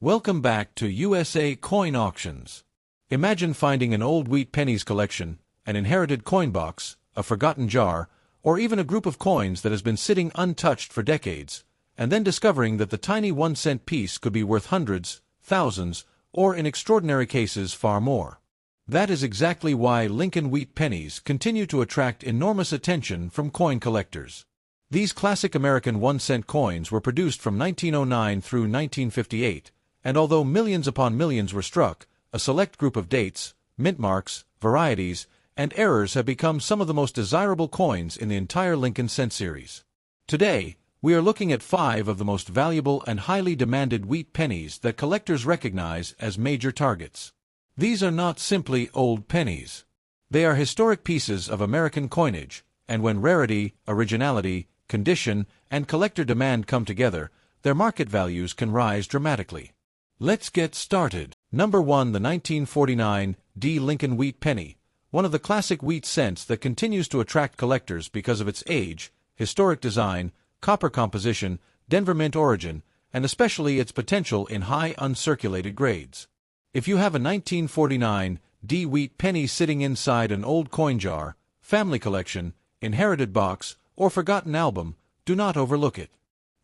Welcome back to USA Coin Auctions. Imagine finding an old Wheat Pennies collection, an inherited coin box, a forgotten jar, or even a group of coins that has been sitting untouched for decades, and then discovering that the tiny 1-cent piece could be worth hundreds, thousands, or in extraordinary cases far more. That is exactly why Lincoln Wheat Pennies continue to attract enormous attention from coin collectors. These classic American 1-cent coins were produced from 1909 through 1958, and although millions upon millions were struck, a select group of dates, mint marks, varieties, and errors have become some of the most desirable coins in the entire Lincoln cent series. Today, we are looking at 5 of the most valuable and highly demanded wheat pennies that collectors recognize as major targets. These are not simply old pennies. They are historic pieces of American coinage, and when rarity, originality, condition, and collector demand come together, their market values can rise dramatically. Let's get started. Number 1. The 1949 D. Lincoln Wheat Penny, one of the classic wheat cents that continues to attract collectors because of its age, historic design, copper composition, Denver mint origin, and especially its potential in high uncirculated grades. If you have a 1949 D. Wheat Penny sitting inside an old coin jar, family collection, inherited box, or forgotten album, do not overlook it.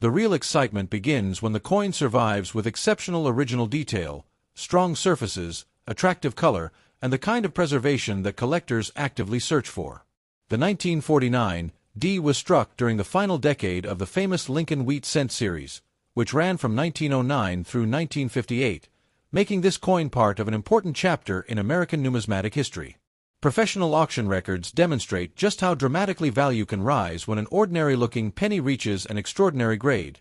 The real excitement begins when the coin survives with exceptional original detail, strong surfaces, attractive color, and the kind of preservation that collectors actively search for. The 1949 D was struck during the final decade of the famous Lincoln Wheat Cent series, which ran from 1909 through 1958, making this coin part of an important chapter in American numismatic history. Professional auction records demonstrate just how dramatically value can rise when an ordinary-looking penny reaches an extraordinary grade.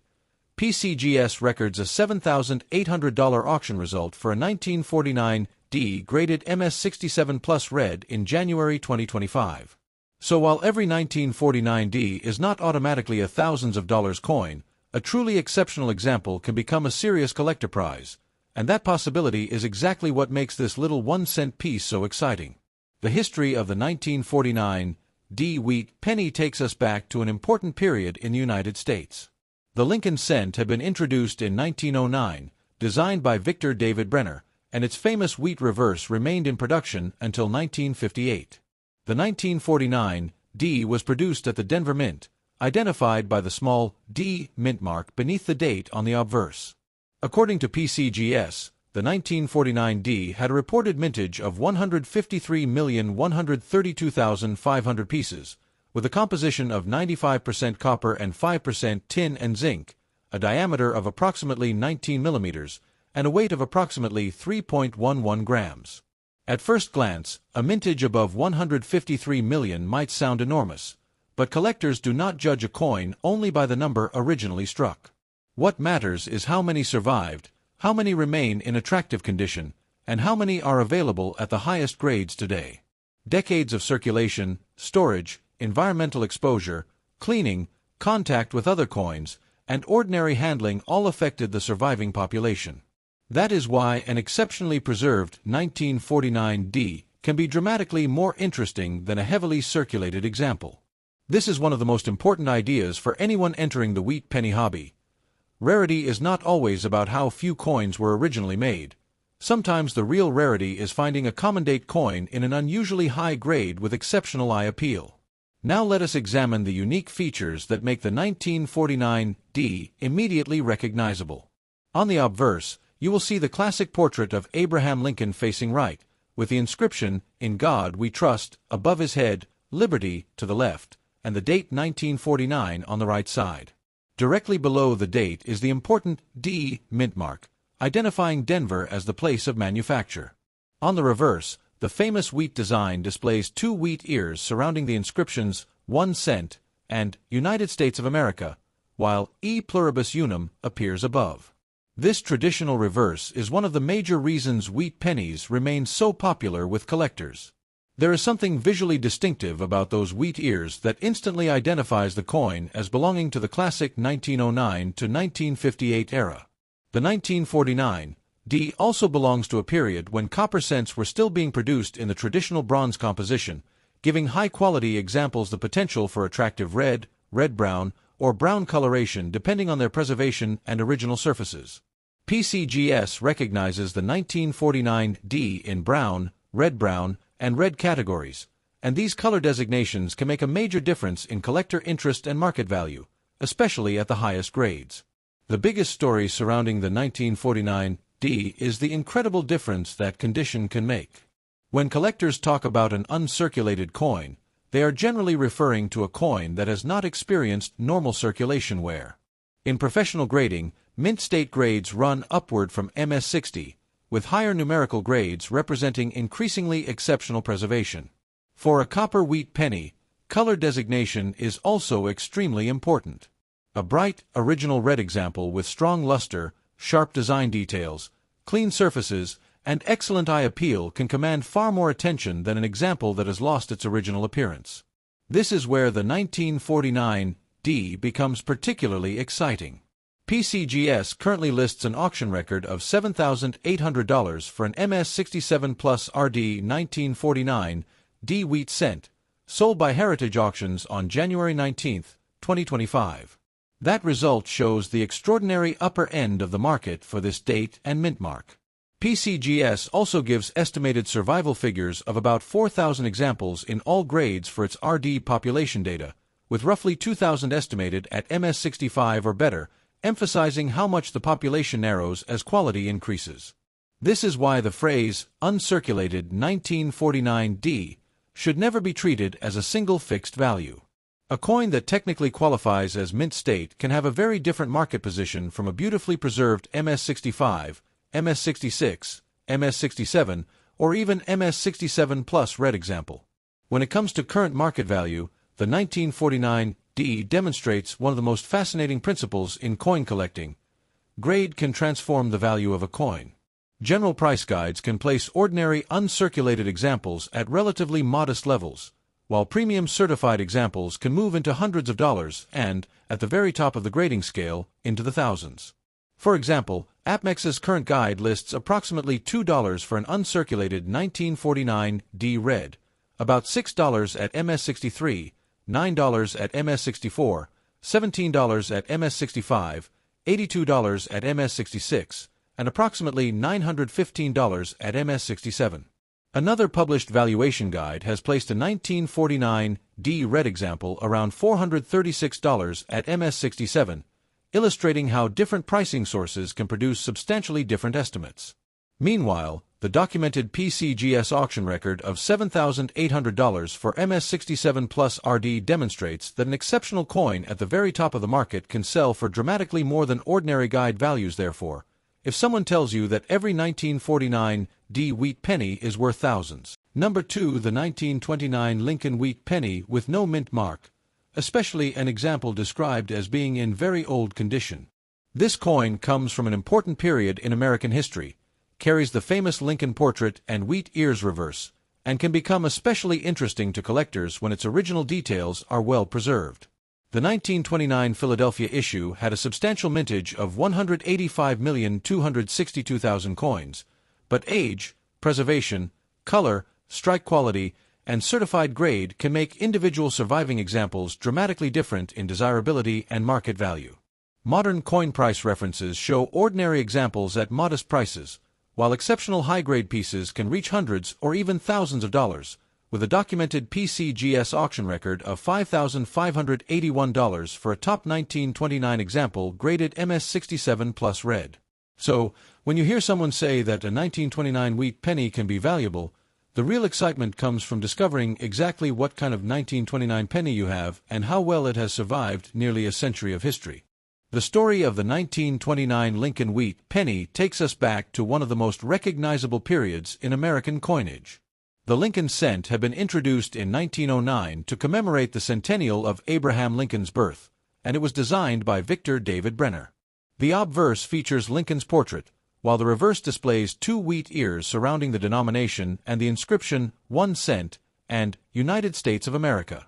PCGS records a $7,800 auction result for a 1949 D graded MS67 Plus Red in January 2025. So while every 1949 D is not automatically a thousands of dollars coin, a truly exceptional example can become a serious collector prize, and that possibility is exactly what makes this little 1-cent piece so exciting. The history of the 1949 D. Wheat Penny takes us back to an important period in the United States. The Lincoln cent had been introduced in 1909, designed by Victor David Brenner, and its famous wheat reverse remained in production until 1958. The 1949 D was produced at the Denver Mint, identified by the small D mint mark beneath the date on the obverse. According to PCGS, the 1949 D had a reported mintage of 153,132,500 pieces, with a composition of 95% copper and 5% tin and zinc, a diameter of approximately 19 millimeters, and a weight of approximately 3.11 grams. At first glance, a mintage above 153 million might sound enormous, but collectors do not judge a coin only by the number originally struck. What matters is how many survived, how many remain in attractive condition, and how many are available at the highest grades today. Decades of circulation, storage, environmental exposure, cleaning, contact with other coins, and ordinary handling all affected the surviving population. That is why an exceptionally preserved 1949 D can be dramatically more interesting than a heavily circulated example. This is one of the most important ideas for anyone entering the wheat penny hobby. Rarity is not always about how few coins were originally made. Sometimes the real rarity is finding a common-date coin in an unusually high grade with exceptional eye appeal. Now let us examine the unique features that make the 1949 D immediately recognizable. On the obverse, you will see the classic portrait of Abraham Lincoln facing right, with the inscription, "In God We Trust," above his head, "Liberty," to the left, and the date 1949 on the right side. Directly below the date is the important D mint mark, identifying Denver as the place of manufacture. On the reverse, the famous wheat design displays 2 wheat ears surrounding the inscriptions 1 cent and United States of America, while E pluribus unum appears above. This traditional reverse is one of the major reasons wheat pennies remain so popular with collectors. There is something visually distinctive about those wheat ears that instantly identifies the coin as belonging to the classic 1909 to 1958 era. The 1949 D also belongs to a period when copper cents were still being produced in the traditional bronze composition, giving high-quality examples the potential for attractive red, red-brown, or brown coloration depending on their preservation and original surfaces. PCGS recognizes the 1949 D in brown, and red categories, and these color designations can make a major difference in collector interest and market value, especially at the highest grades. The biggest story surrounding the 1949 D is the incredible difference that condition can make. When collectors talk about an uncirculated coin, they are generally referring to a coin that has not experienced normal circulation wear. In professional grading, mint state grades run upward from MS60, with higher numerical grades representing increasingly exceptional preservation. For a copper wheat penny, color designation is also extremely important. A bright, original red example with strong luster, sharp design details, clean surfaces, and excellent eye appeal can command far more attention than an example that has lost its original appearance. This is where the 1949 D becomes particularly exciting. PCGS currently lists an auction record of $7,800 for an MS67 Plus RD 1949 D wheat cent, sold by Heritage Auctions on January 19, 2025. That result shows the extraordinary upper end of the market for this date and mint mark. PCGS also gives estimated survival figures of about 4,000 examples in all grades for its RD population data, with roughly 2,000 estimated at MS65 or better, emphasizing how much the population narrows as quality increases. This is why the phrase, uncirculated 1949D, should never be treated as a single fixed value. A coin that technically qualifies as mint state can have a very different market position from a beautifully preserved MS65, MS66, MS67, or even MS67 Plus red example. When it comes to current market value, the 1949 D demonstrates one of the most fascinating principles in coin collecting. Grade can transform the value of a coin. General price guides can place ordinary uncirculated examples at relatively modest levels, while premium certified examples can move into hundreds of dollars and, at the very top of the grading scale, into the thousands. For example, APMEX's current guide lists approximately $2 for an uncirculated 1949 D red, about $6 at MS63, $9 at MS64, $17 at MS65, $82 at MS66, and approximately $915 at MS67. Another published valuation guide has placed a 1949 D red example around $436 at MS67, illustrating how different pricing sources can produce substantially different estimates. Meanwhile, the documented PCGS auction record of $7,800 for MS67 Plus RD demonstrates that an exceptional coin at the very top of the market can sell for dramatically more than ordinary guide values. Therefore, if someone tells you that every 1949 D wheat penny is worth thousands. Number 2. The 1929 Lincoln wheat penny with no mint mark, especially an example described as being in very old condition. This coin comes from an important period in American history, carries the famous Lincoln portrait and wheat ears reverse, and can become especially interesting to collectors when its original details are well preserved. The 1929 Philadelphia issue had a substantial mintage of 185,262,000 coins, but age, preservation, color, strike quality, and certified grade can make individual surviving examples dramatically different in desirability and market value. Modern coin price references show ordinary examples at modest prices, while exceptional high-grade pieces can reach hundreds or even thousands of dollars, with a documented PCGS auction record of $5,581 for a top 1929 example graded MS67 Plus red. So, when you hear someone say that a 1929 wheat penny can be valuable, the real excitement comes from discovering exactly what kind of 1929 penny you have and how well it has survived nearly a century of history. The story of the 1929 Lincoln wheat penny takes us back to one of the most recognizable periods in American coinage. The Lincoln cent had been introduced in 1909 to commemorate the centennial of Abraham Lincoln's birth, and it was designed by Victor David Brenner. The obverse features Lincoln's portrait, while the reverse displays two wheat ears surrounding the denomination and the inscription 1 cent and United States of America.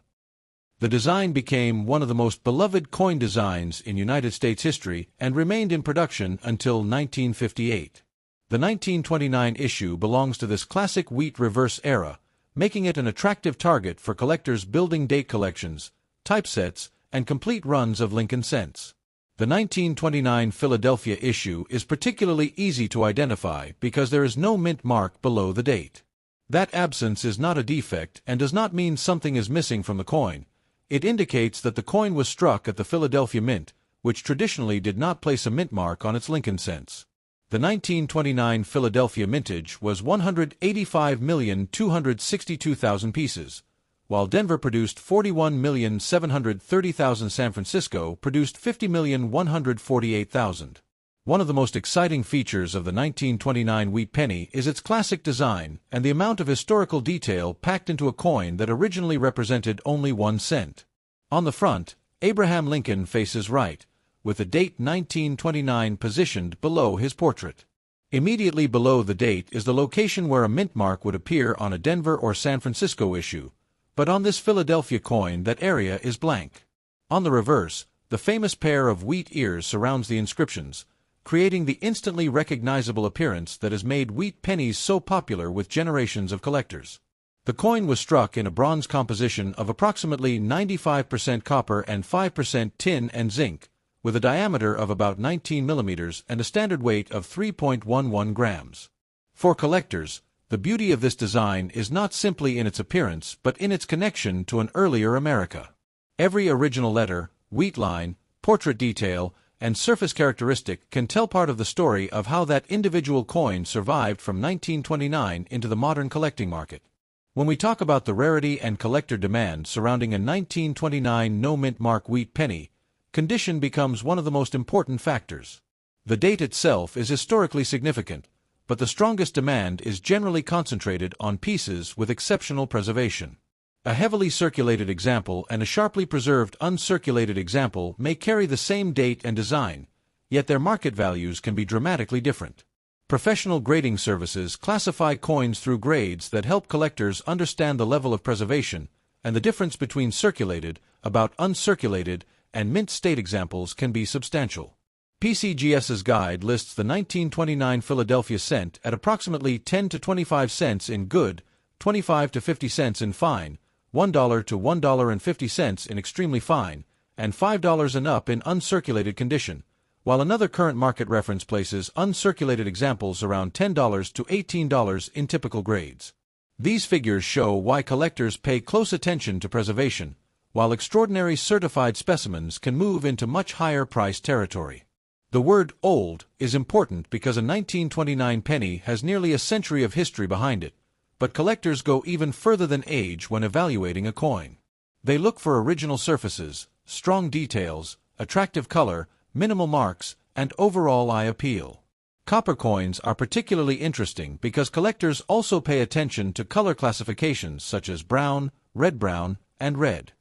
The design became one of the most beloved coin designs in United States history and remained in production until 1958. The 1929 issue belongs to this classic wheat reverse era, making it an attractive target for collectors building date collections, typesets, and complete runs of Lincoln cents. The 1929 Philadelphia issue is particularly easy to identify because there is no mint mark below the date. That absence is not a defect and does not mean something is missing from the coin. It indicates that the coin was struck at the Philadelphia Mint, which traditionally did not place a mint mark on its Lincoln cents. The 1929 Philadelphia mintage was 185,262,000 pieces, while Denver produced 41,730,000. San Francisco produced 50,148,000. One of the most exciting features of the 1929 Wheat Penny is its classic design and the amount of historical detail packed into a coin that originally represented only 1 cent. On the front, Abraham Lincoln faces right, with the date 1929 positioned below his portrait. Immediately below the date is the location where a mint mark would appear on a Denver or San Francisco issue, but on this Philadelphia coin that area is blank. On the reverse, the famous pair of wheat ears surrounds the inscriptions, creating the instantly recognizable appearance that has made wheat pennies so popular with generations of collectors. The coin was struck in a bronze composition of approximately 95% copper and 5% tin and zinc, with a diameter of about 19 millimeters and a standard weight of 3.11 grams. For collectors, the beauty of this design is not simply in its appearance but in its connection to an earlier America. Every original letter, wheat line, portrait detail, and surface characteristic can tell part of the story of how that individual coin survived from 1929 into the modern collecting market. When we talk about the rarity and collector demand surrounding a 1929 no-mint mark wheat penny, condition becomes one of the most important factors. The date itself is historically significant, but the strongest demand is generally concentrated on pieces with exceptional preservation. A heavily circulated example and a sharply preserved uncirculated example may carry the same date and design, yet their market values can be dramatically different. Professional grading services classify coins through grades that help collectors understand the level of preservation, and the difference between circulated, about uncirculated, and mint state examples can be substantial. PCGS's guide lists the 1929 Philadelphia cent at approximately 10 to 25 cents in good, 25 to 50 cents in fine, $1 to $1.50 in extremely fine, and $5 and up in uncirculated condition, while another current market reference places uncirculated examples around $10 to $18 in typical grades. These figures show why collectors pay close attention to preservation, while extraordinary certified specimens can move into much higher price territory. The word old is important because a 1929 penny has nearly a century of history behind it, but collectors go even further than age when evaluating a coin. They look for original surfaces, strong details, attractive color, minimal marks, and overall eye appeal. Copper coins are particularly interesting because collectors also pay attention to color classifications such as brown, and red.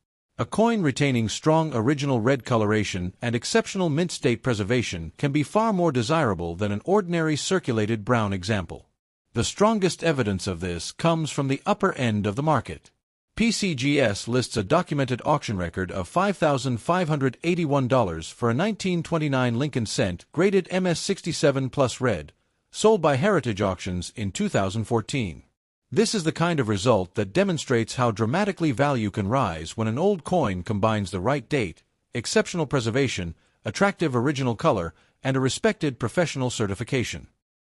A coin retaining strong original red coloration and exceptional mint state preservation can be far more desirable than an ordinary circulated brown example. The strongest evidence of this comes from the upper end of the market. PCGS lists a documented auction record of $5,581 for a 1929 Lincoln cent graded MS67 plus red, sold by Heritage Auctions in 2014. This is the kind of result that demonstrates how dramatically value can rise when an old coin combines the right date, exceptional preservation, attractive original color, and a respected professional certification.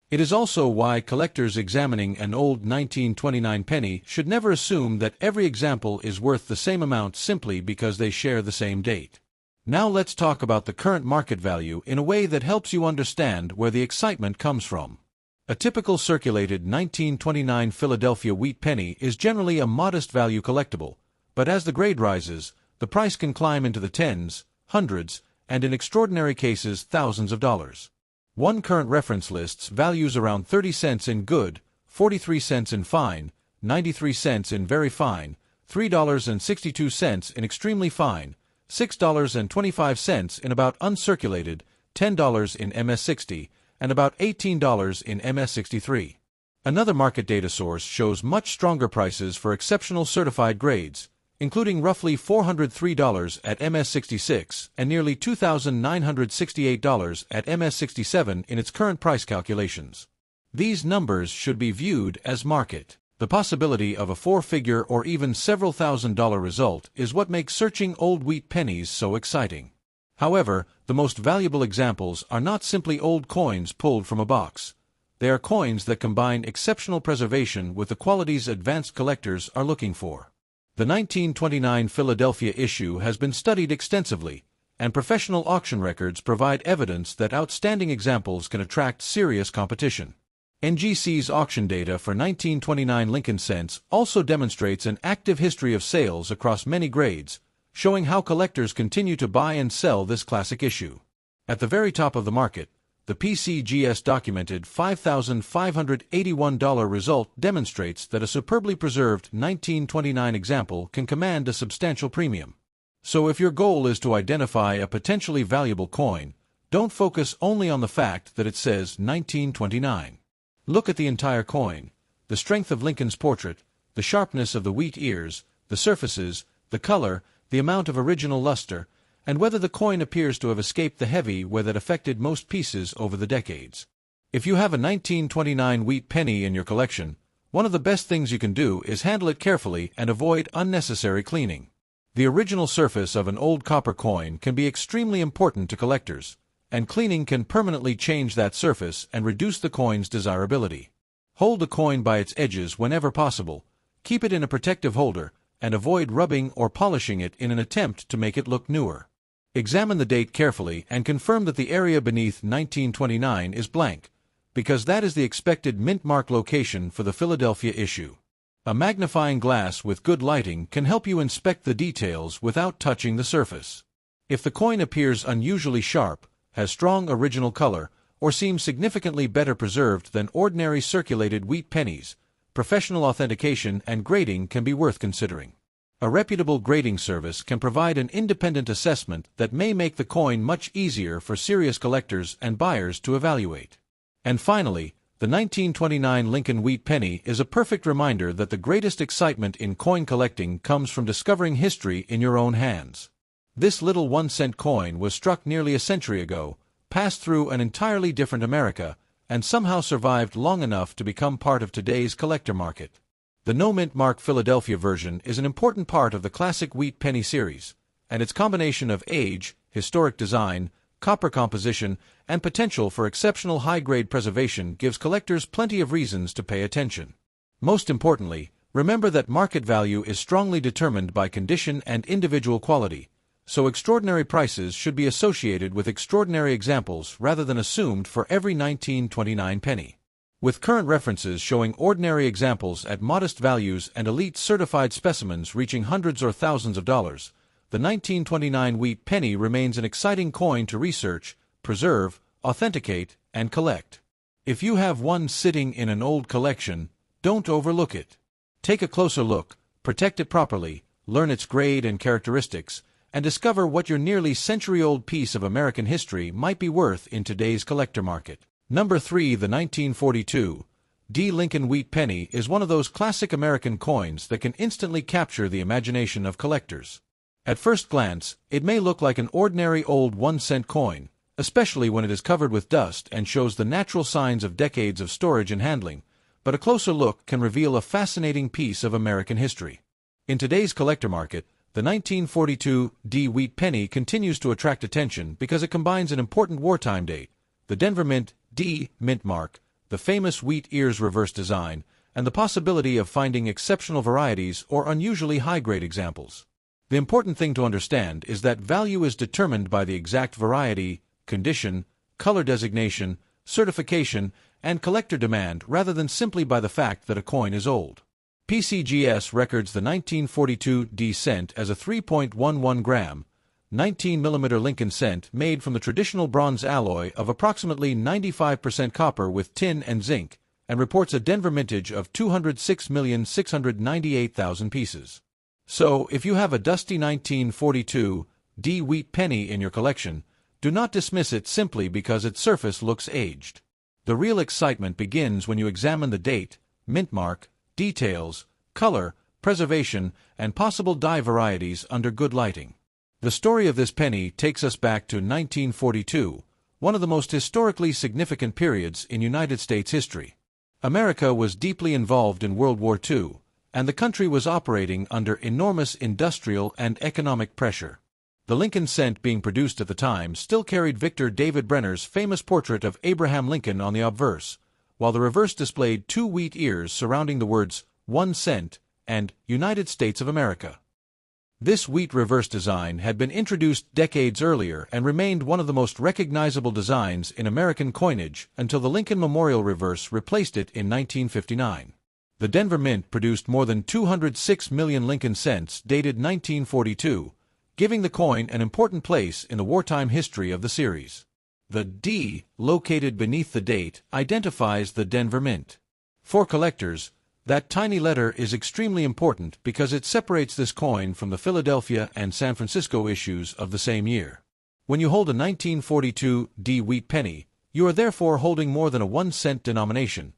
It is also why collectors examining an old 1929 penny should never assume that every example is worth the same amount simply because they share the same date. Now let's talk about the current market value in a way that helps you understand where the excitement comes from. A typical circulated 1929 Philadelphia wheat penny is generally a modest value collectible, but as the grade rises, the price can climb into the tens, hundreds, and in extraordinary cases thousands of dollars. One current reference lists values around 30 cents in good, 43 cents in fine, 93 cents in very fine, $3.62 in extremely fine, $6.25 in about uncirculated, $10 in MS60, and about $18 in MS63. Another market data source shows much stronger prices for exceptional certified grades, including roughly $403 at MS66 and nearly $2,968 at MS67 in its current price calculations. These numbers should be viewed as market. The possibility of a four-figure or even several $1,000 result is what makes searching old wheat pennies so exciting. However, the most valuable examples are not simply old coins pulled from a box. They are coins that combine exceptional preservation with the qualities advanced collectors are looking for. The 1929 Philadelphia issue has been studied extensively, and professional auction records provide evidence that outstanding examples can attract serious competition. NGC's auction data for 1929 Lincoln cents also demonstrates an active history of sales across many grades, showing how collectors continue to buy and sell this classic issue. At the very top of the market, the PCGS documented $5,581 result demonstrates that a superbly preserved 1929 example can command a substantial premium. So if your goal is to identify a potentially valuable coin, don't focus only on the fact that it says 1929. Look at the entire coin, the strength of Lincoln's portrait, the sharpness of the wheat ears, the surfaces, the color, the amount of original luster, and whether the coin appears to have escaped the heavy wear that affected most pieces over the decades. If you have a 1929 wheat penny in your collection, one of the best things you can do is handle it carefully and avoid unnecessary cleaning. The original surface of an old copper coin can be extremely important to collectors, and cleaning can permanently change that surface and reduce the coin's desirability. Hold the coin by its edges whenever possible, keep it in a protective holder, and avoid rubbing or polishing it in an attempt to make it look newer. Examine the date carefully and confirm that the area beneath 1929 is blank, because that is the expected mint mark location for the Philadelphia issue. A magnifying glass with good lighting can help you inspect the details without touching the surface. If the coin appears unusually sharp, has strong original color, or seems significantly better preserved than ordinary circulated wheat pennies, professional authentication and grading can be worth considering. A reputable grading service can provide an independent assessment that may make the coin much easier for serious collectors and buyers to evaluate. And finally, the 1929 Lincoln wheat penny is a perfect reminder that the greatest excitement in coin collecting comes from discovering history in your own hands. This little 1-cent coin was struck nearly a century ago, passed through an entirely different America, and somehow survived long enough to become part of today's collector market. The no-mint mark Philadelphia version is an important part of the classic wheat penny series, and its combination of age, historic design, copper composition, and potential for exceptional high-grade preservation gives collectors plenty of reasons to pay attention. Most importantly, remember that market value is strongly determined by condition and individual quality, so extraordinary prices should be associated with extraordinary examples rather than assumed for every 1929 penny. With current references showing ordinary examples at modest values and elite certified specimens reaching hundreds or thousands of dollars, the 1929 wheat penny remains an exciting coin to research, preserve, authenticate, and collect. If you have one sitting in an old collection, don't overlook it. Take a closer look, protect it properly, learn its grade and characteristics, and discover what your nearly century-old piece of American history might be worth in today's collector market. Number 3. The 1942 D. Lincoln wheat penny is one of those classic American coins that can instantly capture the imagination of collectors. At first glance, it may look like an ordinary old 1-cent coin, especially when it is covered with dust and shows the natural signs of decades of storage and handling, but a closer look can reveal a fascinating piece of American history. In today's collector market, the 1942 D. wheat penny continues to attract attention because it combines an important wartime date, the Denver Mint D. mint mark, the famous wheat ears reverse design, and the possibility of finding exceptional varieties or unusually high-grade examples. The important thing to understand is that value is determined by the exact variety, condition, color designation, certification, and collector demand rather than simply by the fact that a coin is old. PCGS records the 1942 D cent as a 3.11 gram, 19 mm Lincoln cent made from the traditional bronze alloy of approximately 95% copper with tin and zinc, and reports a Denver mintage of 206,698,000 pieces. So, if you have a dusty 1942 D wheat penny in your collection, do not dismiss it simply because its surface looks aged. The real excitement begins when you examine the date, mint mark, details, color, preservation, and possible dye varieties under good lighting. The story of this penny takes us back to 1942, one of the most historically significant periods in United States history. America was deeply involved in World War II, and the country was operating under enormous industrial and economic pressure. The Lincoln cent being produced at the time still carried Victor David Brenner's famous portrait of Abraham Lincoln on the obverse, while the reverse displayed 2 wheat ears surrounding the words 1 cent and United States of America. This wheat reverse design had been introduced decades earlier and remained one of the most recognizable designs in American coinage until the Lincoln Memorial reverse replaced it in 1959. The Denver Mint produced more than 206 million Lincoln cents dated 1942, giving the coin an important place in the wartime history of the series. The D, located beneath the date, identifies the Denver Mint. For collectors, that tiny letter is extremely important because it separates this coin from the Philadelphia and San Francisco issues of the same year. When you hold a 1942 D wheat penny, you are therefore holding more than a 1-cent denomination.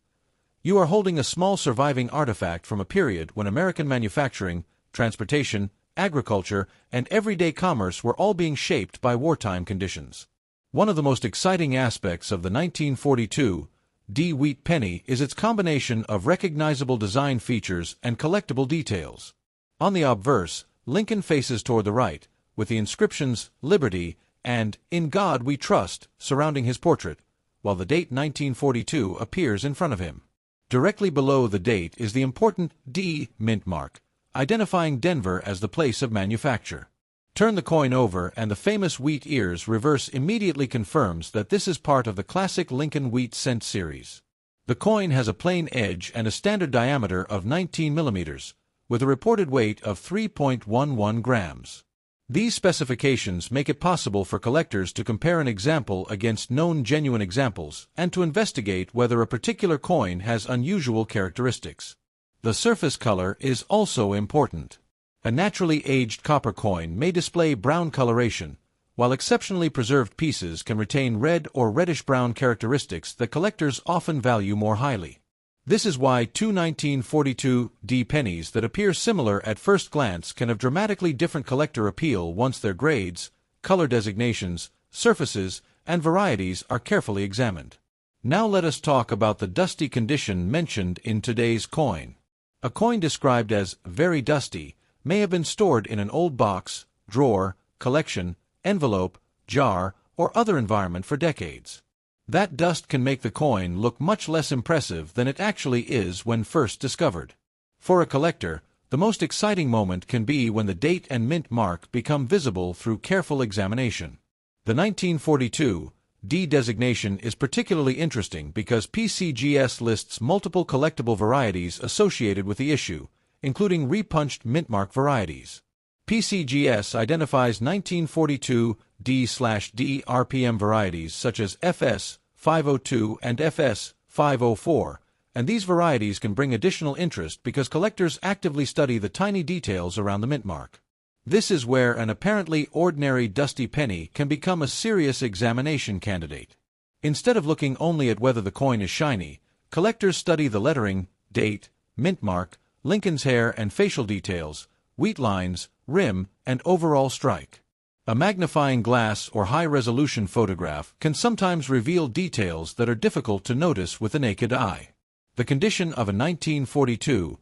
You are holding a small surviving artifact from a period when American manufacturing, transportation, agriculture, and everyday commerce were all being shaped by wartime conditions. One of the most exciting aspects of the 1942 D wheat penny is its combination of recognizable design features and collectible details. On the obverse, Lincoln faces toward the right, with the inscriptions Liberty and In God We Trust surrounding his portrait, while the date 1942 appears in front of him. Directly below the date is the important D mint mark, identifying Denver as the place of manufacture. Turn the coin over and the famous wheat ears reverse immediately confirms that this is part of the classic Lincoln wheat cent series. The coin has a plain edge and a standard diameter of 19 millimeters, with a reported weight of 3.11 grams. These specifications make it possible for collectors to compare an example against known genuine examples and to investigate whether a particular coin has unusual characteristics. The surface color is also important. A naturally aged copper coin may display brown coloration, while exceptionally preserved pieces can retain red or reddish-brown characteristics that collectors often value more highly. This is why 2 1942 D pennies that appear similar at first glance can have dramatically different collector appeal once their grades, color designations, surfaces, and varieties are carefully examined. Now let us talk about the dusty condition mentioned in today's coin. A coin described as very dusty may have been stored in an old box, drawer, collection, envelope, jar, or other environment for decades. That dust can make the coin look much less impressive than it actually is when first discovered. For a collector, the most exciting moment can be when the date and mint mark become visible through careful examination. The 1942 D designation is particularly interesting because PCGS lists multiple collectible varieties associated with the issue, including repunched mintmark varieties. PCGS identifies 1942 D/D RPM varieties such as FS 502 and FS 504, and these varieties can bring additional interest because collectors actively study the tiny details around the mintmark. This is where an apparently ordinary dusty penny can become a serious examination candidate. Instead of looking only at whether the coin is shiny, collectors study the lettering, date, mintmark, Lincoln's hair and facial details, wheat lines, rim, and overall strike. A magnifying glass or high-resolution photograph can sometimes reveal details that are difficult to notice with the naked eye. The condition of a 1942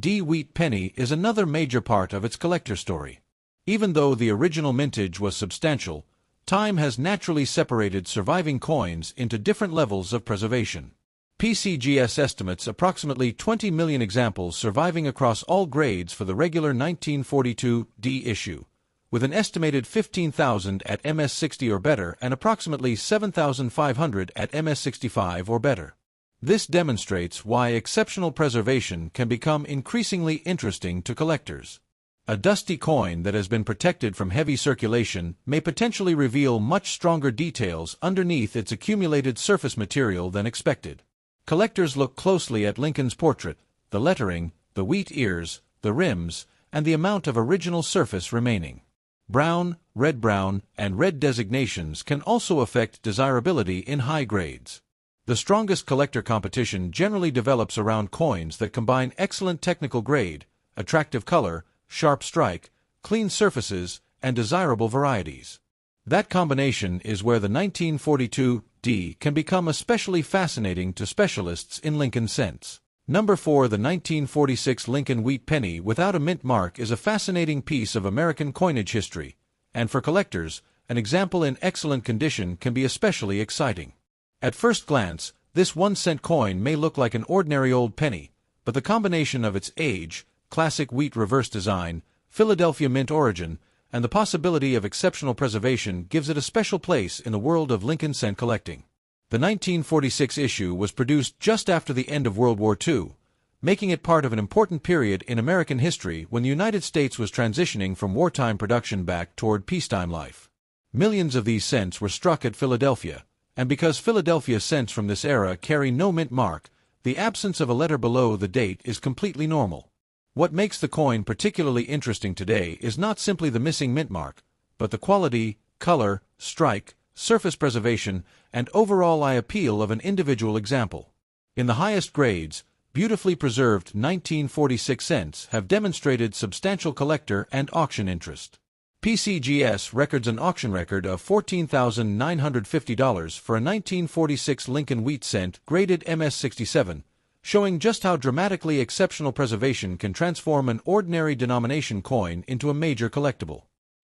D wheat penny is another major part of its collector story. Even though the original mintage was substantial, time has naturally separated surviving coins into different levels of preservation. PCGS estimates approximately 20 million examples surviving across all grades for the regular 1942 D issue, with an estimated 15,000 at MS60 or better and approximately 7,500 at MS65 or better. This demonstrates why exceptional preservation can become increasingly interesting to collectors. A dusty coin that has been protected from heavy circulation may potentially reveal much stronger details underneath its accumulated surface material than expected. Collectors look closely at Lincoln's portrait, the lettering, the wheat ears, the rims, and the amount of original surface remaining. Brown, and red designations can also affect desirability in high grades. The strongest collector competition generally develops around coins that combine excellent technical grade, attractive color, sharp strike, clean surfaces, and desirable varieties. That combination is where the 1942 D can become especially fascinating to specialists in Lincoln cents. Number 4. The 1946 Lincoln wheat penny without a mint mark is a fascinating piece of American coinage history, and for collectors, an example in excellent condition can be especially exciting. At first glance, this 1-cent coin may look like an ordinary old penny, but the combination of its age, classic wheat reverse design, Philadelphia Mint origin, and the possibility of exceptional preservation gives it a special place in the world of Lincoln cent collecting. The 1946 issue was produced just after the end of World War II, making it part of an important period in American history when the United States was transitioning from wartime production back toward peacetime life. Millions of these cents were struck at Philadelphia, and because Philadelphia cents from this era carry no mint mark, the absence of a letter below the date is completely normal. What makes the coin particularly interesting today is not simply the missing mint mark, but the quality, color, strike, surface preservation, and overall eye appeal of an individual example. In the highest grades, beautifully preserved 1946 cents have demonstrated substantial collector and auction interest. PCGS records an auction record of $14,950 for a 1946 Lincoln wheat cent graded MS67, showing just how dramatically exceptional preservation can transform an ordinary denomination coin into a major collectible.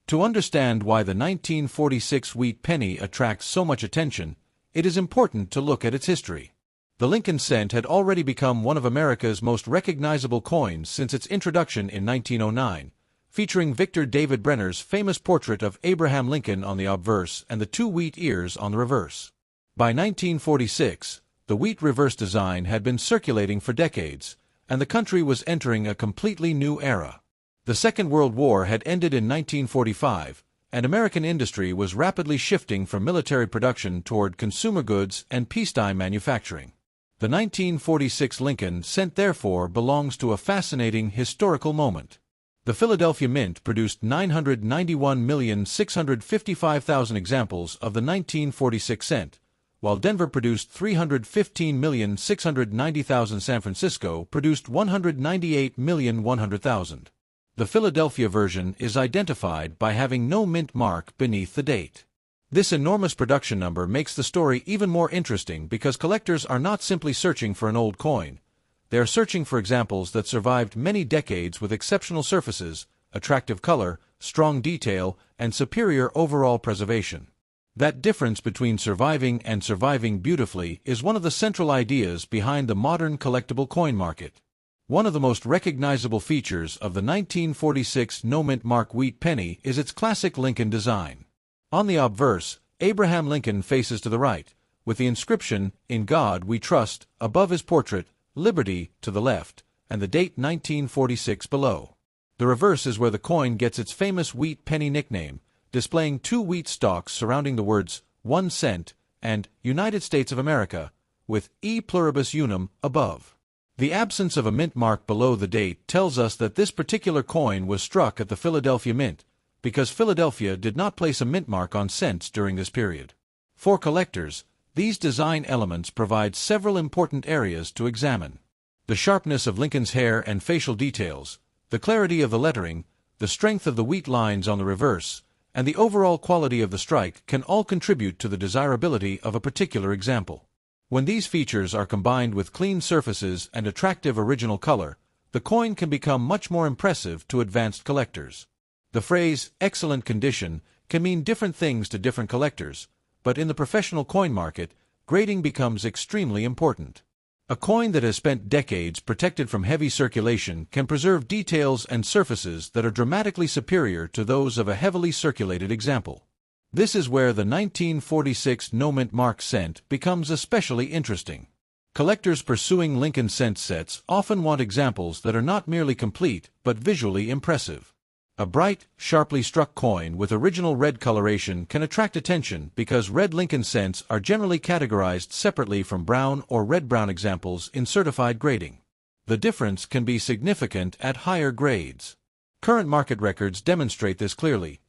To understand why the 1946 wheat penny attracts so much attention, it is important to look at its history. The Lincoln cent had already become one of America's most recognizable coins since its introduction in 1909, featuring Victor David Brenner's famous portrait of Abraham Lincoln on the obverse and the two wheat ears on the reverse. By 1946, the wheat reverse design had been circulating for decades, and the country was entering a completely new era. The Second World War had ended in 1945, and American industry was rapidly shifting from military production toward consumer goods and peacetime manufacturing. The 1946 Lincoln cent therefore belongs to a fascinating historical moment. The Philadelphia Mint produced 991,655,000 examples of the 1946 cent, while Denver produced 315,690,000. San Francisco produced 198,100,000. The Philadelphia version is identified by having no mint mark beneath the date. This enormous production number makes the story even more interesting because collectors are not simply searching for an old coin. They are searching for examples that survived many decades with exceptional surfaces, attractive color, strong detail, and superior overall preservation. That difference between surviving and surviving beautifully is one of the central ideas behind the modern collectible coin market. One of the most recognizable features of the 1946 no-mint mark wheat penny is its classic Lincoln design. On the obverse, Abraham Lincoln faces to the right, with the inscription, "In God We Trust," above his portrait, "Liberty," to the left, and the date 1946 below. The reverse is where the coin gets its famous wheat penny nickname, displaying two wheat stalks surrounding the words 1 cent and United States of America, with E pluribus unum above. The absence of a mint mark below the date tells us that this particular coin was struck at the Philadelphia Mint, because Philadelphia did not place a mint mark on cents during this period. For collectors, these design elements provide several important areas to examine. The sharpness of Lincoln's hair and facial details, the clarity of the lettering, the strength of the wheat lines on the reverse, and the overall quality of the strike can all contribute to the desirability of a particular example. When these features are combined with clean surfaces and attractive original color, the coin can become much more impressive to advanced collectors. The phrase, "excellent condition," can mean different things to different collectors, but in the professional coin market, grading becomes extremely important. A coin that has spent decades protected from heavy circulation can preserve details and surfaces that are dramatically superior to those of a heavily circulated example. This is where the 1946 no-mint mark cent becomes especially interesting. Collectors pursuing Lincoln cent sets often want examples that are not merely complete but visually impressive. A bright, sharply struck coin with original red coloration can attract attention because red Lincoln cents are generally categorized separately from brown or red-brown examples in certified grading. The difference can be significant at higher grades. Current market records demonstrate this clearly.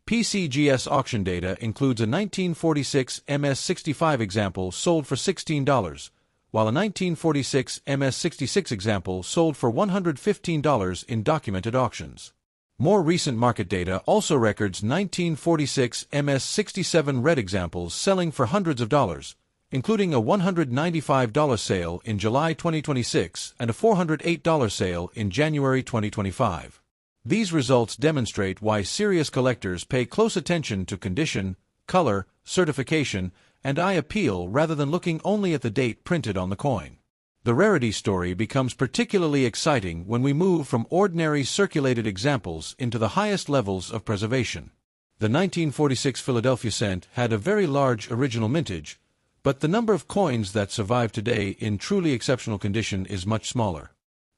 PCGS auction data includes a 1946 MS65 example sold for $16, while a 1946 MS66 example sold for $115 in documented auctions. More recent market data also records 1946 MS67 red examples selling for hundreds of dollars, including a $195 sale in July 2026 and a $408 sale in January 2025. These results demonstrate why serious collectors pay close attention to condition, color, certification, and eye appeal rather than looking only at the date printed on the coin. The rarity story becomes particularly exciting when we move from ordinary circulated examples into the highest levels of preservation. The 1946 Philadelphia cent had a very large original mintage, but the number of coins that survive today in truly exceptional condition is much smaller.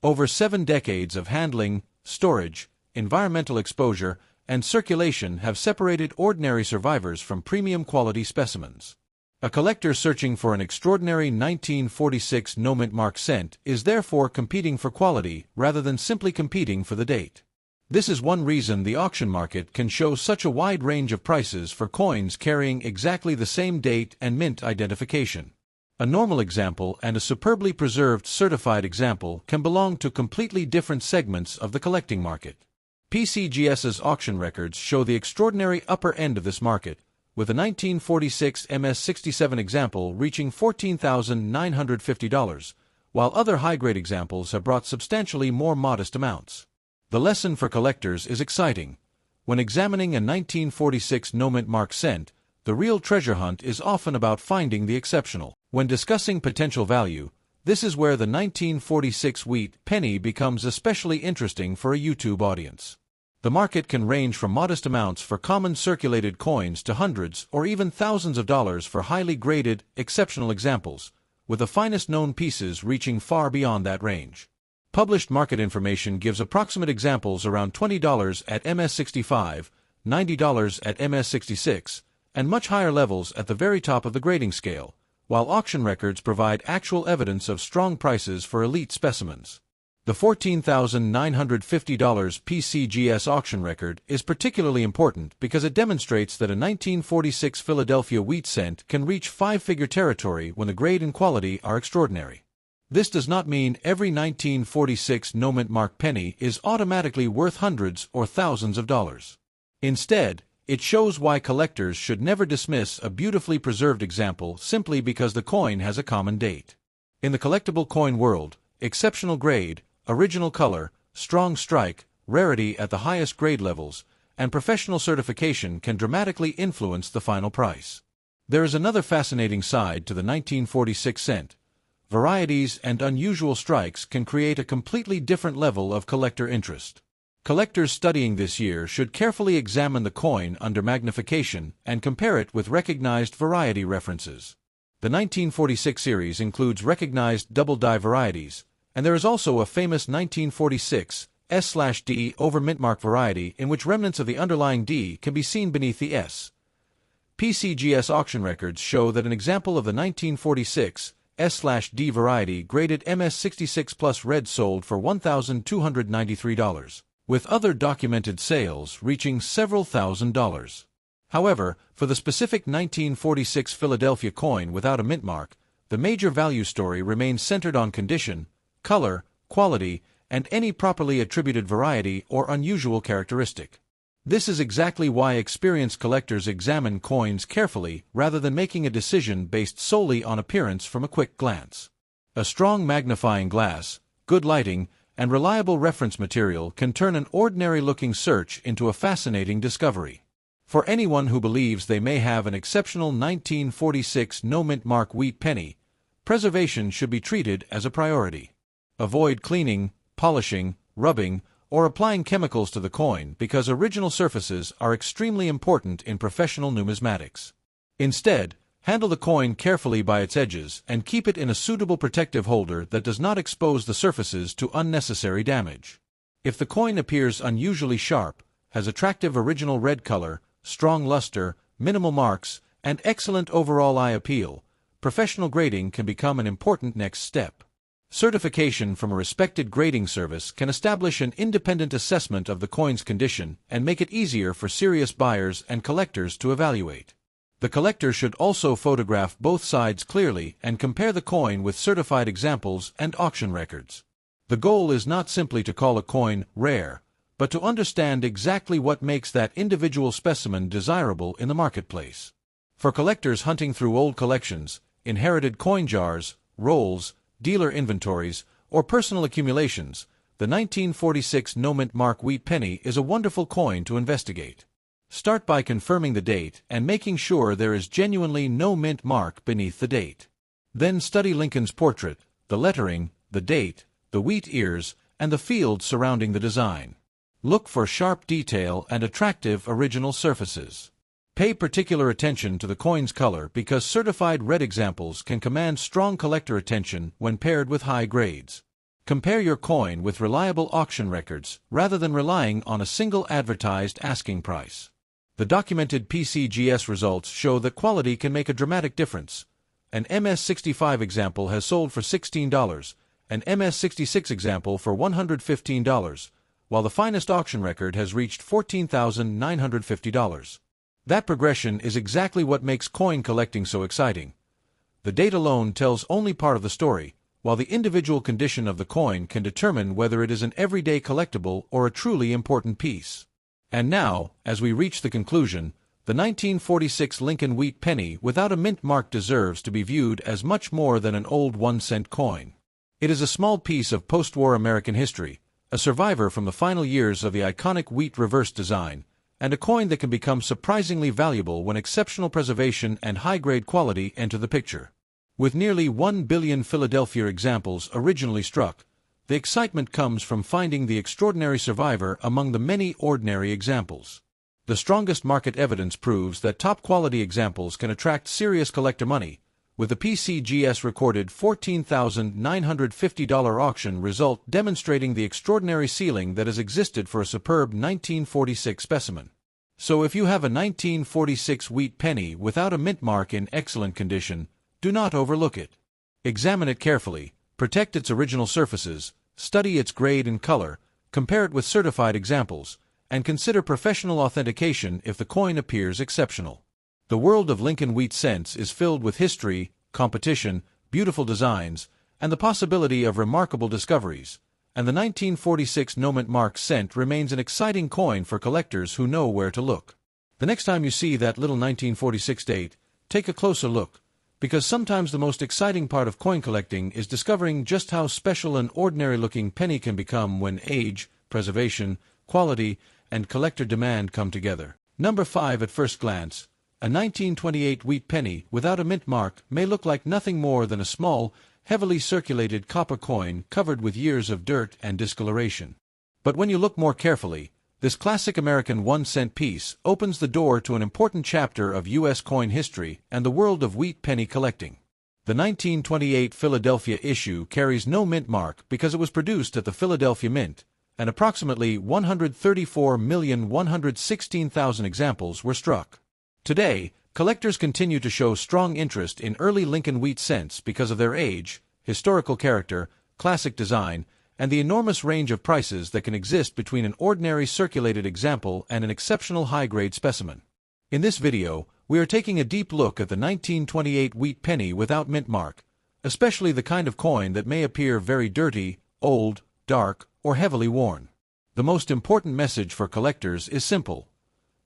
Over 7 decades of handling, storage, environmental exposure, and circulation have separated ordinary survivors from premium quality specimens. A collector searching for an extraordinary 1946 no-mint mark cent is therefore competing for quality rather than simply competing for the date. This is one reason the auction market can show such a wide range of prices for coins carrying exactly the same date and mint identification. A normal example and a superbly preserved certified example can belong to completely different segments of the collecting market. PCGS's auction records show the extraordinary upper end of this market, with a 1946 MS-67 example reaching $14,950, while other high-grade examples have brought substantially more modest amounts. The lesson for collectors is exciting. When examining a 1946 no-mint mark cent, the real treasure hunt is often about finding the exceptional. When discussing potential value, this is where the 1946 wheat penny becomes especially interesting for a YouTube audience. The market can range from modest amounts for common circulated coins to hundreds or even thousands of dollars for highly graded, exceptional examples, with the finest known pieces reaching far beyond that range. Published market information gives approximate examples around $20 at MS-65, $90 at MS-66, and much higher levels at the very top of the grading scale, while auction records provide actual evidence of strong prices for elite specimens. The $14,950 PCGS auction record is particularly important because it demonstrates that a 1946 Philadelphia wheat cent can reach 5-figure territory when the grade and quality are extraordinary. This does not mean every 1946 no-mint mark penny is automatically worth hundreds or thousands of dollars. Instead, it shows why collectors should never dismiss a beautifully preserved example simply because the coin has a common date. In the collectible coin world, exceptional grade, original color, strong strike, rarity at the highest grade levels, and professional certification can dramatically influence the final price. There is another fascinating side to the 1946 cent. Varieties and unusual strikes can create a completely different level of collector interest. Collectors studying this year should carefully examine the coin under magnification and compare it with recognized variety references. The 1946 series includes recognized double-die varieties, and there is also a famous 1946 S/D over mintmark variety in which remnants of the underlying D can be seen beneath the S. PCGS auction records show that an example of the 1946 S/D variety graded MS-66 plus red sold for $1,293, with other documented sales reaching several $1,000s. However, for the specific 1946 Philadelphia coin without a mint mark, the major value story remains centered on condition, color, quality, and any properly attributed variety or unusual characteristic. This is exactly why experienced collectors examine coins carefully rather than making a decision based solely on appearance from a quick glance. A strong magnifying glass, good lighting, and reliable reference material can turn an ordinary-looking search into a fascinating discovery. For anyone who believes they may have an exceptional 1946 no-mint mark wheat penny, preservation should be treated as a priority. Avoid cleaning, polishing, rubbing, or applying chemicals to the coin because original surfaces are extremely important in professional numismatics. Instead, handle the coin carefully by its edges and keep it in a suitable protective holder that does not expose the surfaces to unnecessary damage. If the coin appears unusually sharp, has attractive original red color, strong luster, minimal marks, and excellent overall eye appeal, professional grading can become an important next step. Certification from a respected grading service can establish an independent assessment of the coin's condition and make it easier for serious buyers and collectors to evaluate. The collector should also photograph both sides clearly and compare the coin with certified examples and auction records. The goal is not simply to call a coin rare, but to understand exactly what makes that individual specimen desirable in the marketplace. For collectors hunting through old collections, inherited coin jars, rolls, dealer inventories, or personal accumulations, the 1946 no-mint mark wheat penny is a wonderful coin to investigate. Start by confirming the date and making sure there is genuinely no mint mark beneath the date. Then study Lincoln's portrait, the lettering, the date, the wheat ears, and the fields surrounding the design. Look for sharp detail and attractive original surfaces. Pay particular attention to the coin's color because certified red examples can command strong collector attention when paired with high grades. Compare your coin with reliable auction records rather than relying on a single advertised asking price. The documented PCGS results show that quality can make a dramatic difference. An MS-65 example has sold for $16, an MS-66 example for $115, while the finest auction record has reached $14,950. That progression is exactly what makes coin collecting so exciting. The date alone tells only part of the story, while the individual condition of the coin can determine whether it is an everyday collectible or a truly important piece. And now, as we reach the conclusion, the 1946 Lincoln Wheat Penny without a mint mark deserves to be viewed as much more than an old 1-cent coin. It is a small piece of post-war American history, a survivor from the final years of the iconic wheat reverse design, and a coin that can become surprisingly valuable when exceptional preservation and high-grade quality enter the picture. With nearly 1 billion Philadelphia examples originally struck, the excitement comes from finding the extraordinary survivor among the many ordinary examples. The strongest market evidence proves that top-quality examples can attract serious collector money, with the PCGS recorded $14,950 auction result demonstrating the extraordinary ceiling that has existed for a superb 1946 specimen. So if you have a 1946 wheat penny without a mint mark in excellent condition, do not overlook it. Examine it carefully, protect its original surfaces, study its grade and color, compare it with certified examples, and consider professional authentication if the coin appears exceptional. The world of Lincoln wheat cents is filled with history, competition, beautiful designs, and the possibility of remarkable discoveries, and the 1946 no-mint mark cent remains an exciting coin for collectors who know where to look. The next time you see that little 1946 date, take a closer look, because sometimes the most exciting part of coin collecting is discovering just how special an ordinary-looking penny can become when age, preservation, quality, and collector demand come together. Number 5. At first glance, a 1928 wheat penny without a mint mark may look like nothing more than a small, heavily circulated copper coin covered with years of dirt and discoloration. But when you look more carefully, this classic American 1-cent piece opens the door to an important chapter of U.S. coin history and the world of wheat penny collecting. The 1928 Philadelphia issue carries no mint mark because it was produced at the Philadelphia Mint, and approximately 134,116,000 examples were struck. Today, collectors continue to show strong interest in early Lincoln wheat cents because of their age, historical character, classic design, and the enormous range of prices that can exist between an ordinary circulated example and an exceptional high-grade specimen. In this video, we are taking a deep look at the 1928 wheat penny without mint mark, especially the kind of coin that may appear very dirty, old, dark, or heavily worn. The most important message for collectors is simple.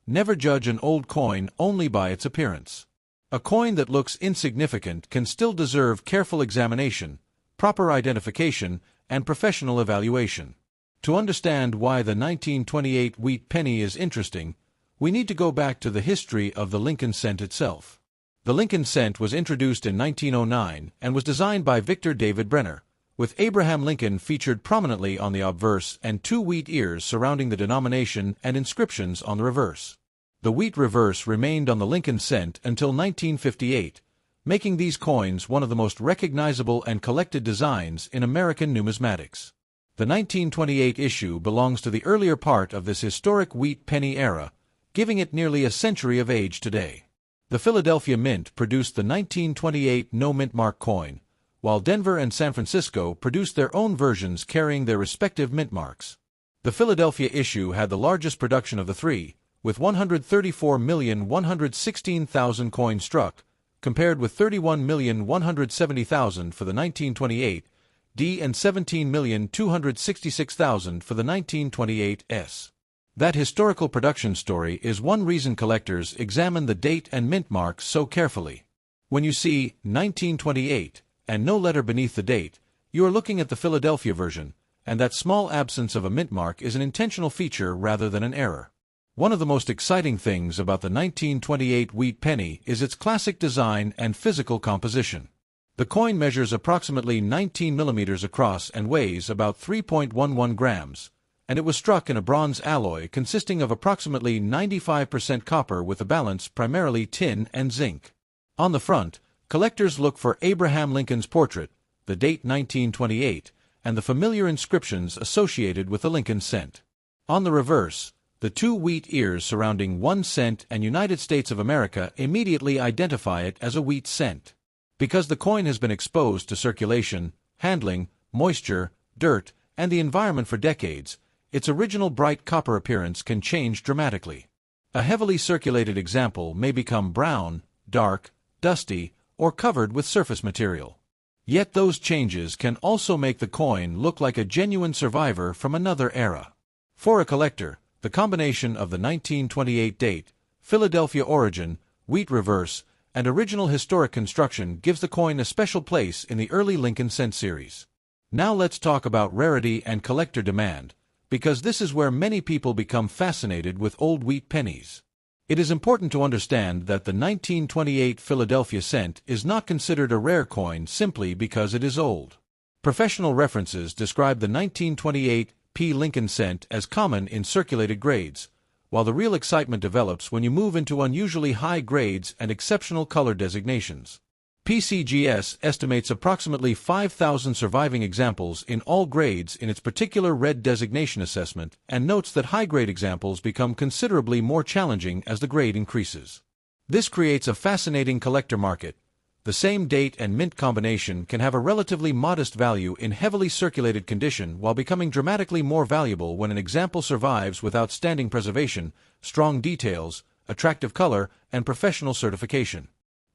Never judge an old coin only by its appearance. A coin that looks insignificant can still deserve careful examination, proper identification, and professional evaluation. To understand why the 1928 wheat penny is interesting, we need to go back to the history of the Lincoln cent itself. The Lincoln cent was introduced in 1909 and was designed by Victor David Brenner, with Abraham Lincoln featured prominently on the obverse and 2 wheat ears surrounding the denomination and inscriptions on the reverse. The wheat reverse remained on the Lincoln cent until 1958, making these coins one of the most recognizable and collected designs in American numismatics. The 1928 issue belongs to the earlier part of this historic wheat penny era, giving it nearly a century of age today. The Philadelphia Mint produced the 1928 no-mint mark coin, while Denver and San Francisco produced their own versions carrying their respective mint marks. The Philadelphia issue had the largest production of the three, with 134,116,000 coins struck, compared with 31,170,000 for the 1928 D and 17,266,000 for the 1928 S. That historical production story is one reason collectors examine the date and mint marks so carefully. When you see 1928 and no letter beneath the date, you are looking at the Philadelphia version, and that small absence of a mint mark is an intentional feature rather than an error. One of the most exciting things about the 1928 Wheat Penny is its classic design and physical composition. The coin measures approximately 19 millimeters across and weighs about 3.11 grams, and it was struck in a bronze alloy consisting of approximately 95% copper with a balance primarily tin and zinc. On the front, collectors look for Abraham Lincoln's portrait, the date 1928, and the familiar inscriptions associated with the Lincoln cent. On the reverse, the two wheat ears surrounding 1 cent and United States of America immediately identify it as a wheat cent. Because the coin has been exposed to circulation, handling, moisture, dirt, and the environment for decades, its original bright copper appearance can change dramatically. A heavily circulated example may become brown, dark, dusty, or covered with surface material. Yet those changes can also make the coin look like a genuine survivor from another era. For a collector, the combination of the 1928 date, Philadelphia origin, wheat reverse, and original historic construction gives the coin a special place in the early Lincoln cent series. Now let's talk about rarity and collector demand, because this is where many people become fascinated with old wheat pennies. It is important to understand that the 1928 Philadelphia cent is not considered a rare coin simply because it is old. Professional references describe the 1928 P. Lincoln cent as common in circulated grades, while the real excitement develops when you move into unusually high grades and exceptional color designations. PCGS estimates approximately 5,000 surviving examples in all grades in its particular red designation assessment and notes that high-grade examples become considerably more challenging as the grade increases. This creates a fascinating collector market. The same date and mint combination can have a relatively modest value in heavily circulated condition while becoming dramatically more valuable when an example survives with outstanding preservation, strong details, attractive color, and professional certification.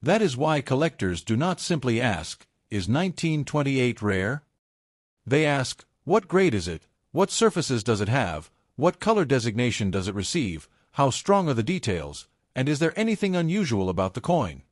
That is why collectors do not simply ask, "Is 1928 rare?" They ask, "What grade is it? What surfaces does it have? What color designation does it receive? How strong are the details? And is there anything unusual about the coin?"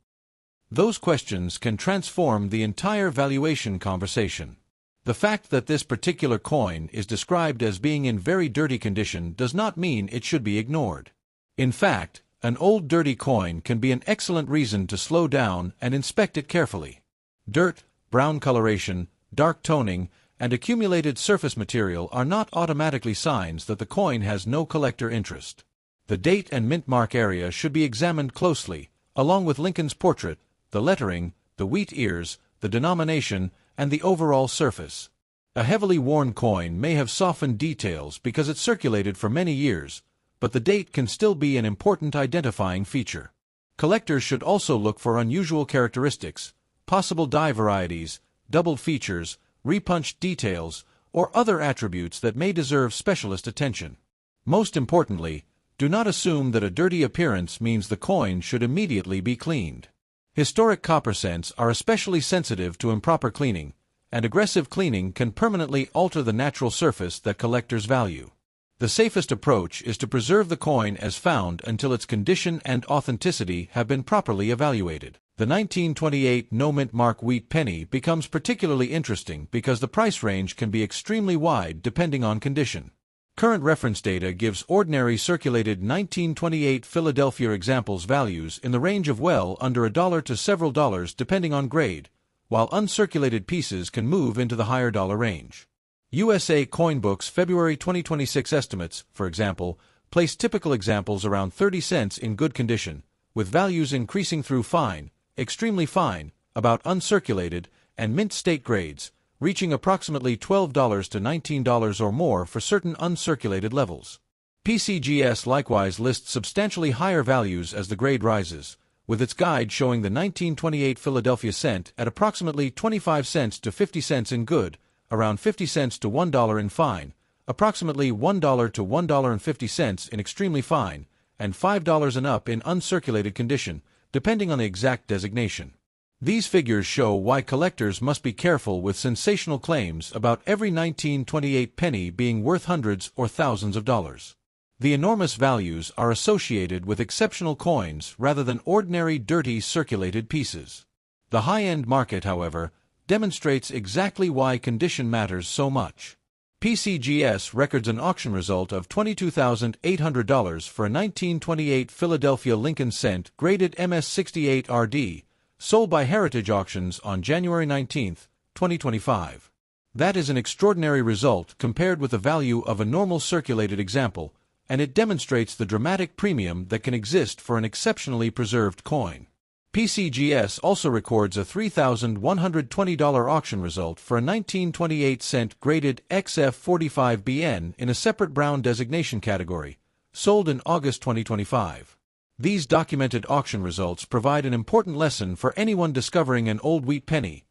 Those questions can transform the entire valuation conversation. The fact that this particular coin is described as being in very dirty condition does not mean it should be ignored. In fact, an old dirty coin can be an excellent reason to slow down and inspect it carefully. Dirt, brown coloration, dark toning, and accumulated surface material are not automatically signs that the coin has no collector interest. The date and mint mark area should be examined closely, along with Lincoln's portrait, the lettering, the wheat ears, the denomination, and the overall surface. A heavily worn coin may have softened details because it circulated for many years, but the date can still be an important identifying feature. Collectors should also look for unusual characteristics, possible die varieties, doubled features, repunched details, or other attributes that may deserve specialist attention. Most importantly, do not assume that a dirty appearance means the coin should immediately be cleaned. Historic copper cents are especially sensitive to improper cleaning, and aggressive cleaning can permanently alter the natural surface that collectors value. The safest approach is to preserve the coin as found until its condition and authenticity have been properly evaluated. The 1928 no-mint mark wheat penny becomes particularly interesting because the price range can be extremely wide depending on condition. Current reference data gives ordinary circulated 1928 Philadelphia examples values in the range of well under $1 to several dollars depending on grade, while uncirculated pieces can move into the higher dollar range. USA Coinbook's February 2026 estimates, for example, place typical examples around 30 cents in good condition, with values increasing through fine, extremely fine, about uncirculated, and mint state grades, reaching approximately $12 to $19 or more for certain uncirculated levels. PCGS likewise lists substantially higher values as the grade rises, with its guide showing the 1928 Philadelphia cent at approximately 25 cents to 50 cents in good, around 50 cents to $1 in fine, approximately $1 to $1.50 in extremely fine, and $5 and up in uncirculated condition, depending on the exact designation. These figures show why collectors must be careful with sensational claims about every 1928 penny being worth hundreds or thousands of dollars. The enormous values are associated with exceptional coins rather than ordinary dirty circulated pieces. The high-end market, however, demonstrates exactly why condition matters so much. PCGS records an auction result of $22,800 for a 1928 Philadelphia Lincoln Cent graded MS68RD, sold by Heritage Auctions on January 19, 2025. That is an extraordinary result compared with the value of a normal circulated example, and it demonstrates the dramatic premium that can exist for an exceptionally preserved coin. PCGS also records a $3,120 auction result for a 1928 cent graded XF45BN in a separate Brown designation category, sold in August 2025. These documented auction results provide an important lesson for anyone discovering an old wheat penny.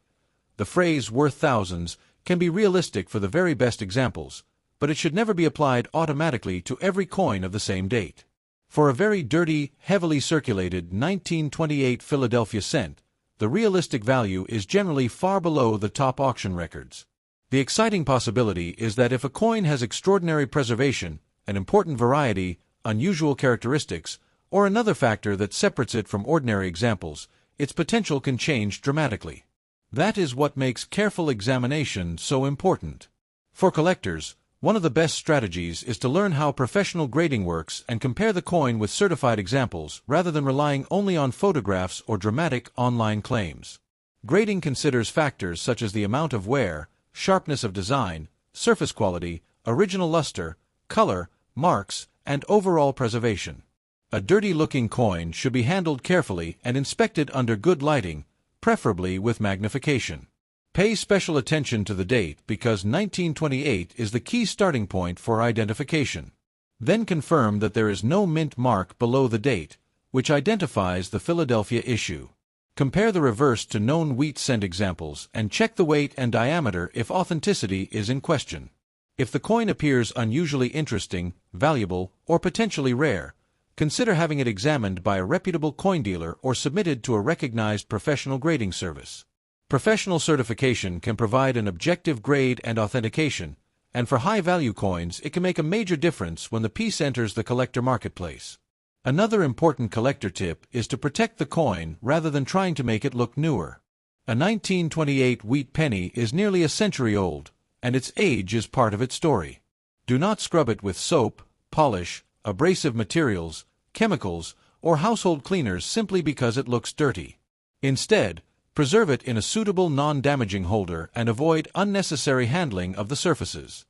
The phrase "worth thousands" can be realistic for the very best examples, but it should never be applied automatically to every coin of the same date. For a very dirty, heavily circulated 1928 Philadelphia cent, the realistic value is generally far below the top auction records. The exciting possibility is that if a coin has extraordinary preservation, an important variety, unusual characteristics, or another factor that separates it from ordinary examples, its potential can change dramatically. That is what makes careful examination so important. For collectors, one of the best strategies is to learn how professional grading works and compare the coin with certified examples rather than relying only on photographs or dramatic online claims. Grading considers factors such as the amount of wear, sharpness of design, surface quality, original luster, color, marks, and overall preservation. A dirty-looking coin should be handled carefully and inspected under good lighting, preferably with magnification. Pay special attention to the date because 1928 is the key starting point for identification. Then confirm that there is no mint mark below the date, which identifies the Philadelphia issue. Compare the reverse to known wheat cent examples and check the weight and diameter if authenticity is in question. If the coin appears unusually interesting, valuable, or potentially rare, consider having it examined by a reputable coin dealer or submitted to a recognized professional grading service. Professional certification can provide an objective grade and authentication, and for high-value coins it can make a major difference when the piece enters the collector marketplace. Another important collector tip is to protect the coin rather than trying to make it look newer. A 1928 wheat penny is nearly a century old, and its age is part of its story. Do not scrub it with soap, polish, abrasive materials, chemicals, or household cleaners simply because it looks dirty. Instead, preserve it in a suitable non-damaging holder and avoid unnecessary handling of the surfaces.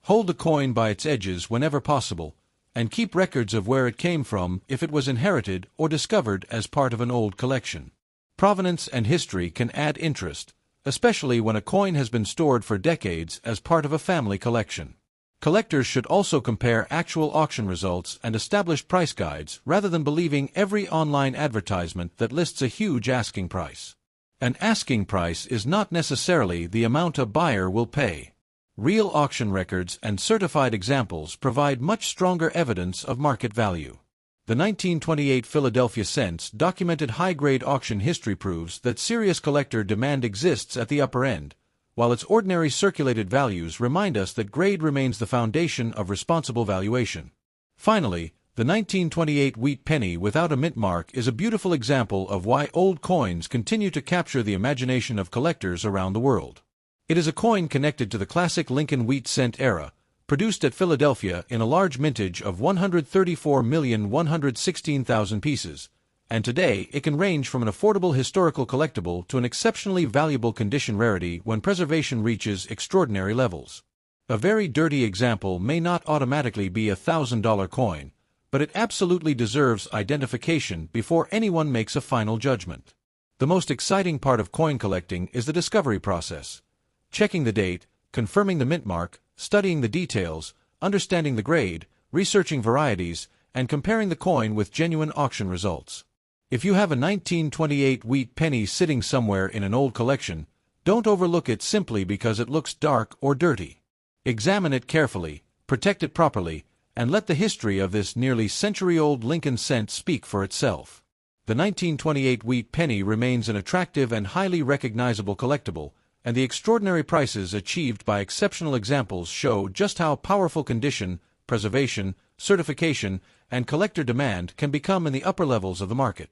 Hold the coin by its edges whenever possible, and keep records of where it came from if it was inherited or discovered as part of an old collection. Provenance and history can add interest, especially when a coin has been stored for decades as part of a family collection. Collectors should also compare actual auction results and established price guides rather than believing every online advertisement that lists a huge asking price. An asking price is not necessarily the amount a buyer will pay. Real auction records and certified examples provide much stronger evidence of market value. The 1928 Philadelphia cent's documented high-grade auction history proves that serious collector demand exists at the upper end, while its ordinary circulated values remind us that grade remains the foundation of responsible valuation. Finally, the 1928 wheat penny without a mint mark is a beautiful example of why old coins continue to capture the imagination of collectors around the world. It is a coin connected to the classic Lincoln wheat cent era, produced at Philadelphia in a large mintage of 134,116,000 pieces, and today it can range from an affordable historical collectible to an exceptionally valuable condition rarity when preservation reaches extraordinary levels. A very dirty example may not automatically be a $1,000 coin, but it absolutely deserves identification before anyone makes a final judgment. The most exciting part of coin collecting is the discovery process. Checking the date, confirming the mint mark, studying the details, understanding the grade, researching varieties, and comparing the coin with genuine auction results. If you have a 1928 wheat penny sitting somewhere in an old collection, don't overlook it simply because it looks dark or dirty. Examine it carefully, protect it properly, and let the history of this nearly century-old Lincoln cent speak for itself. The 1928 wheat penny remains an attractive and highly recognizable collectible, and the extraordinary prices achieved by exceptional examples show just how powerful condition, preservation, certification, and collector demand can become in the upper levels of the market.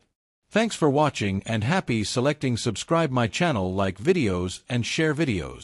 Thanks for watching and happy selecting subscribe my channel, like videos and share videos.